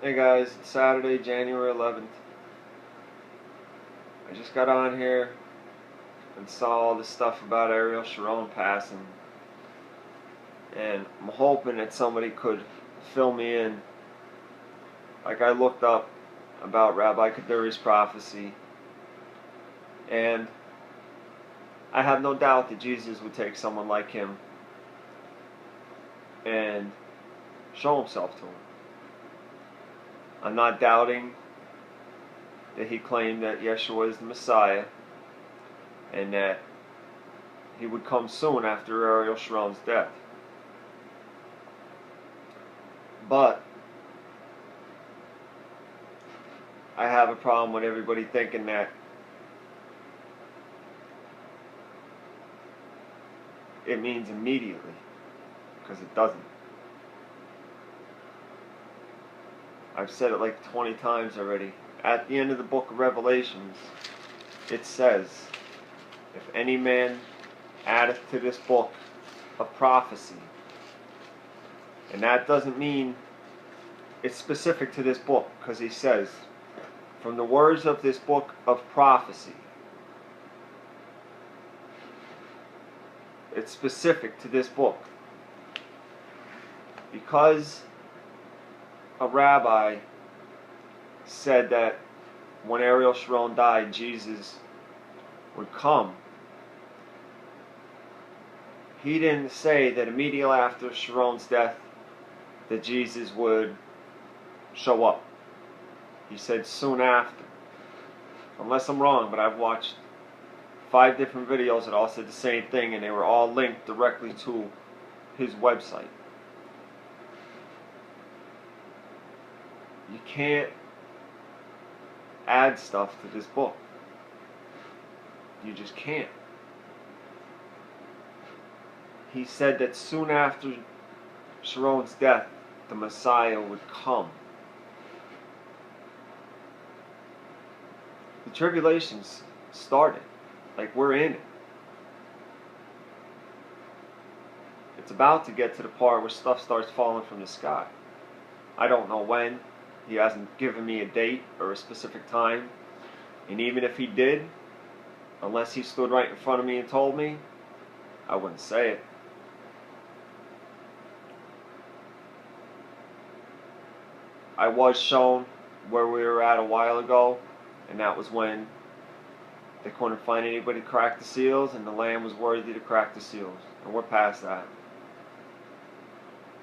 Hey guys, it's Saturday, January 11th. I just got on here and saw all this stuff about Ariel Sharon passing, and I'm hoping that somebody could fill me in. Like, I looked up about Rabbi Kaduri's prophecy, and I have no doubt that Jesus would take someone like him and show himself to him. I'm not doubting that he claimed that Yeshua is the Messiah and that he would come soon after Ariel Sharon's death. But I have a problem with everybody thinking that it means immediately, because it doesn't. I've said it like 20 times already. At the end of the book of Revelations, it says, if any man addeth to this book of prophecy, and that doesn't mean it's specific to this book, because he says, from the words of this book of prophecy, it's specific to this book. Because a rabbi said that when Ariel Sharon died, Jesus would come, he didn't say that immediately after Sharon's death that Jesus would show up. He said soon after. Unless I'm wrong, but I've watched 5 different videos that all said the same thing, and they were all linked directly to his website. You can't add stuff to this book. You just can't. He said that soon after Sharon's death, the Messiah would come. The tribulations started. Like, we're in it. It's about to get to the part where stuff starts falling from the sky. I don't know when. He hasn't given me a date or a specific time. And even if he did, unless he stood right in front of me and told me, I wouldn't say it. I was shown where we were at a while ago, and that was when they couldn't find anybody to crack the seals, and the Lamb was worthy to crack the seals. And we're past that.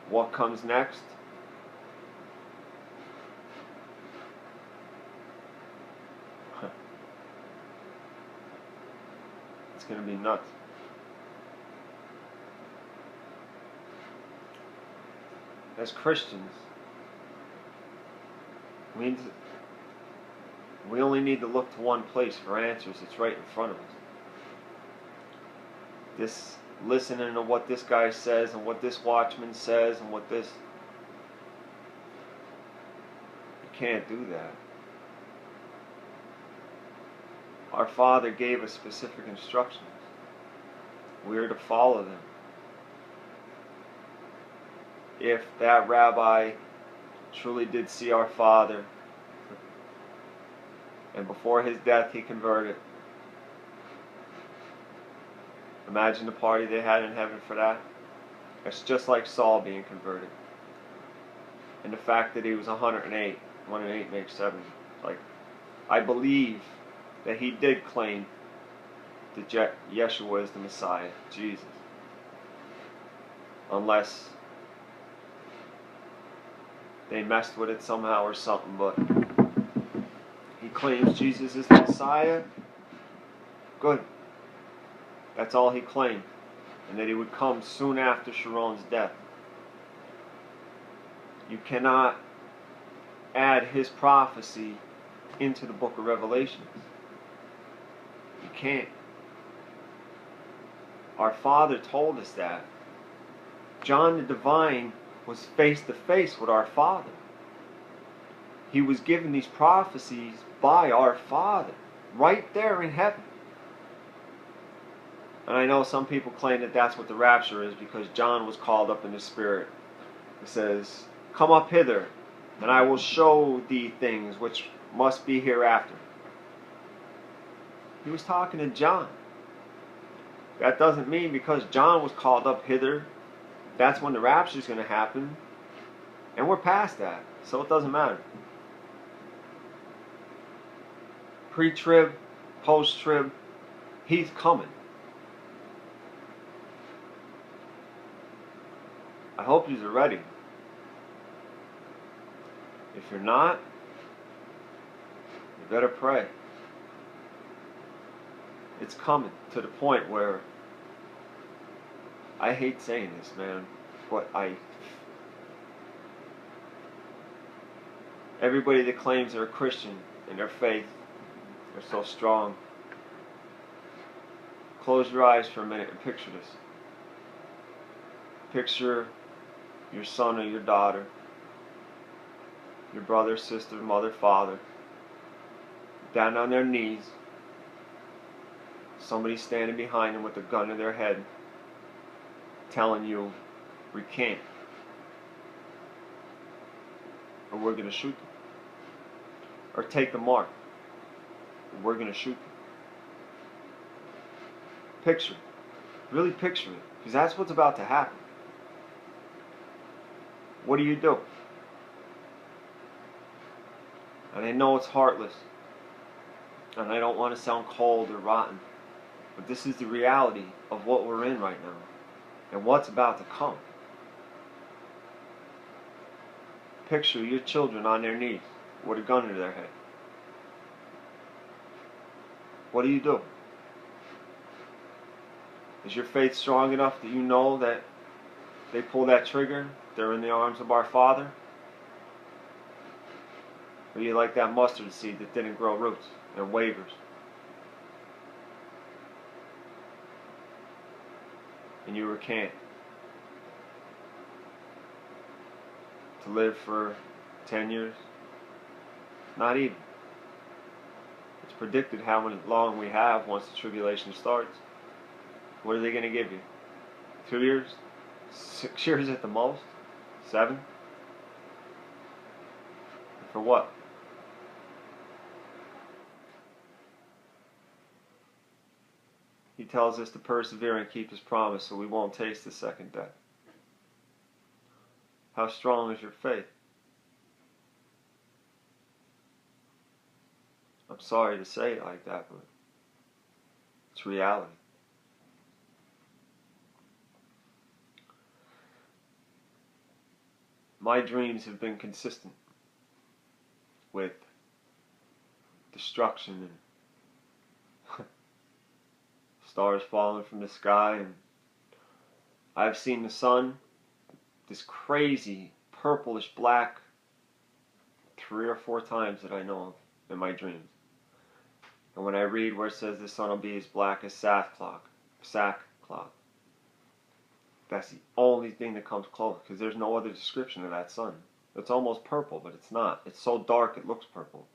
What comes next? It's going to be nuts. As Christians, we only need to look to one place for answers. It's right in front of us. This listening to what this guy says and what this watchman says and what this... You can't do that. Our Father gave us specific instructions. We are to follow them. If that rabbi truly did see our Father, and before his death he converted, imagine the party they had in heaven for that. It's just like Saul being converted. And the fact that he was 108, 1 and 8 makes 7. Like, I believe that he did claim that Yeshua is the Messiah, Jesus. Unless they messed with it somehow or something, but he claims Jesus is the Messiah. Good. That's all he claimed. And that he would come soon after Sharon's death. You cannot add his prophecy into the book of Revelations. You can't. Our Father told us that. John the Divine was face to face with our Father. He was given these prophecies by our Father, right there in heaven. And I know some people claim that that's what the rapture is, because John was called up in the Spirit. It says, come up hither, and I will show thee things which must be hereafter. He was talking to John. That doesn't mean because John was called up hither, that's when the rapture is going to happen. And we're past that, so it doesn't matter. Pre-trib, post-trib, he's coming. I hope you're ready. If you're not, you better pray. It's coming to the point where I hate saying this, man, but everybody that claims they're a Christian in their faith, they're so strong. Close your eyes for a minute and picture this. Picture your son or your daughter, your brother, sister, mother, father, down on their knees. Somebody standing behind them with a gun in their head, telling you, recant, or we're going to shoot them. Or take the mark, or we're going to shoot them. Picture it. Really picture it. Because that's what's about to happen. What do? And I know it's heartless. And I don't want to sound cold or rotten. But this is the reality of what we're in right now. And what's about to come. Picture your children on their knees with a gun to their head. What do? Is your faith strong enough that you know that they pull that trigger, they're in the arms of our Father? Or are you like that mustard seed that didn't grow roots and wavers? And you recant. To live for 10 years? Not even. It's predicted how long we have once the tribulation starts. What are they going to give you? 2 years? 6 years at the most? 7? For what? He tells us to persevere and keep his promise so we won't taste the second death. How strong is your faith? I'm sorry to say it like that, but it's reality. My dreams have been consistent with destruction and stars falling from the sky, and I've seen the sun, this crazy purplish black, 3 or 4 times that I know of in my dreams. And when I read where it says the sun will be as black as sackcloth, that's the only thing that comes close, because there's no other description of that sun. It's almost purple, but it's not. It's so dark it looks purple.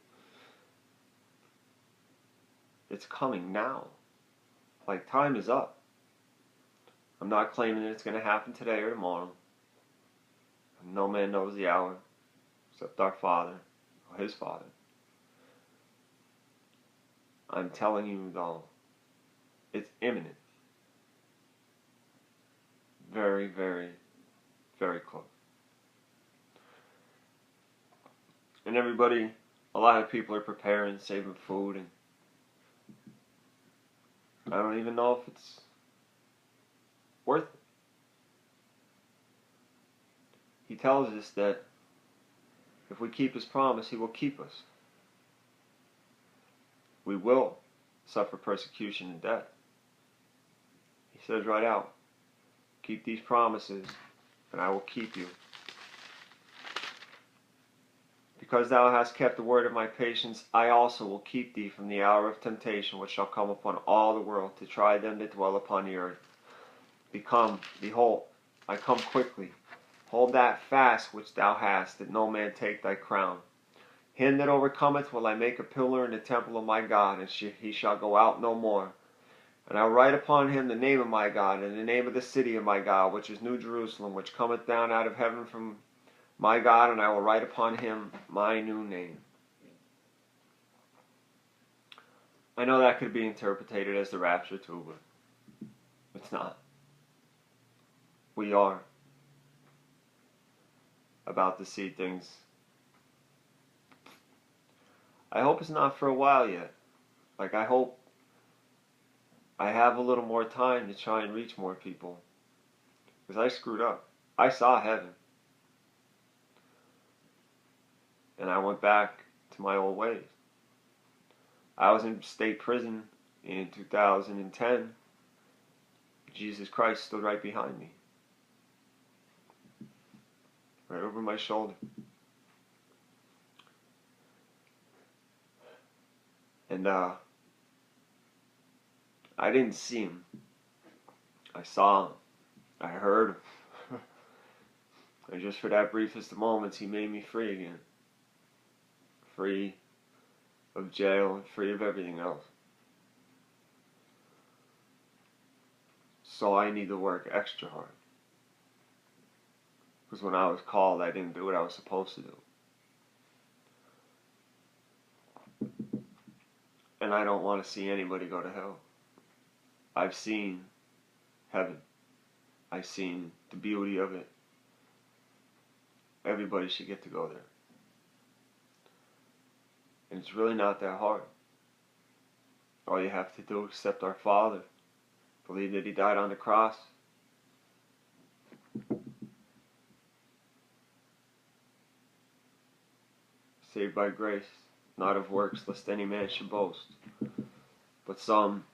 It's coming now. Like, time is up. I'm not claiming that it's going to happen today or tomorrow. No man knows the hour except our Father or his Father. I'm telling you though, it's imminent. Very, very, very close. And everybody, a lot of people are preparing, saving food, and I don't even know if it's worth it. He tells us that if we keep his promise, he will keep us. We will suffer persecution and death. He says right out, keep these promises, and I will keep you. Because thou hast kept the word of my patience, I also will keep thee from the hour of temptation which shall come upon all the world to try them that dwell upon the earth. Behold, I come quickly. Hold that fast which thou hast, that no man take thy crown. Him that overcometh will I make a pillar in the temple of my God, and he shall go out no more. And I will write upon him the name of my God, and the name of the city of my God, which is New Jerusalem, which cometh down out of heaven from my God, and I will write upon him my new name. I know that could be interpreted as the rapture too, but it's not. We are about to see things. I hope it's not for a while yet. Like, I hope I have a little more time to try and reach more people. Because I screwed up. I saw heaven. And I went back to my old ways. I was in state prison in 2010. Jesus Christ stood right behind me. Right over my shoulder. And I didn't see him. I saw him. I heard him. And just for that briefest of moments, he made me free again. Free of jail and free of everything else. So I need to work extra hard. Because when I was called, I didn't do what I was supposed to do. And I don't want to see anybody go to hell. I've seen heaven. I've seen the beauty of it. Everybody should get to go there. And it's really not that hard. All you have to do is accept our Father. Believe that he died on the cross. Saved by grace, not of works, lest any man should boast. But some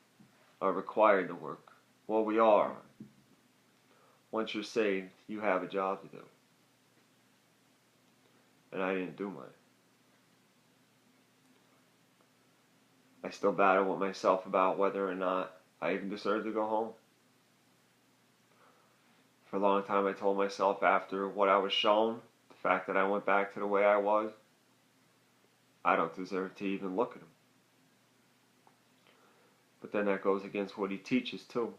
are required to work. Well, we are. Once you're saved, you have a job to do. And I didn't do mine. I still battle with myself about whether or not I even deserve to go home. For a long time I told myself after what I was shown, the fact that I went back to the way I was, I don't deserve to even look at him. But then that goes against what he teaches too.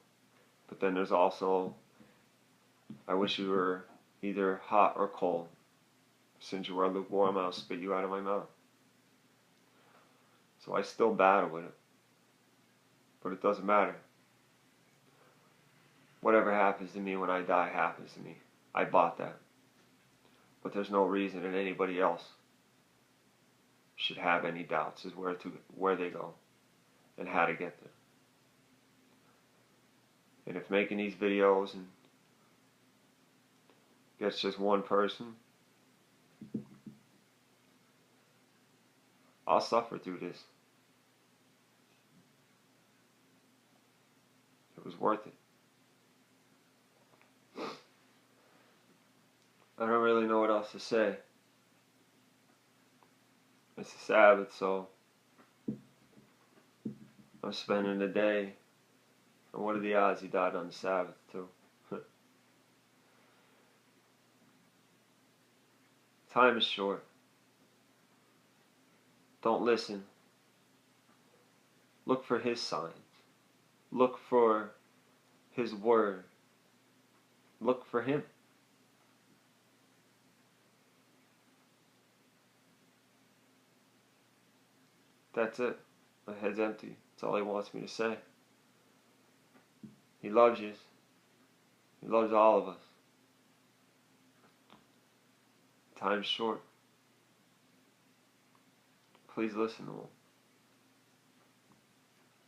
But then there's also, I wish you were either hot or cold. Since you are lukewarm, I'll spit you out of my mouth. So I still battle with it. But it doesn't matter. Whatever happens to me when I die happens to me. I bought that. But there's no reason that anybody else should have any doubts as where they go and how to get there. And if making these videos and gets just one person, I'll suffer through this. It was worth it. I don't really know what else to say. It's the Sabbath, so I'm spending the day. And what are the odds he died on the Sabbath too? Time is short. Don't listen. Look for his signs. Look for his word. Look for him. That's it. My head's empty. That's all he wants me to say. He loves you. He loves all of us. Time's short. Please listen to him.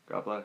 God bless.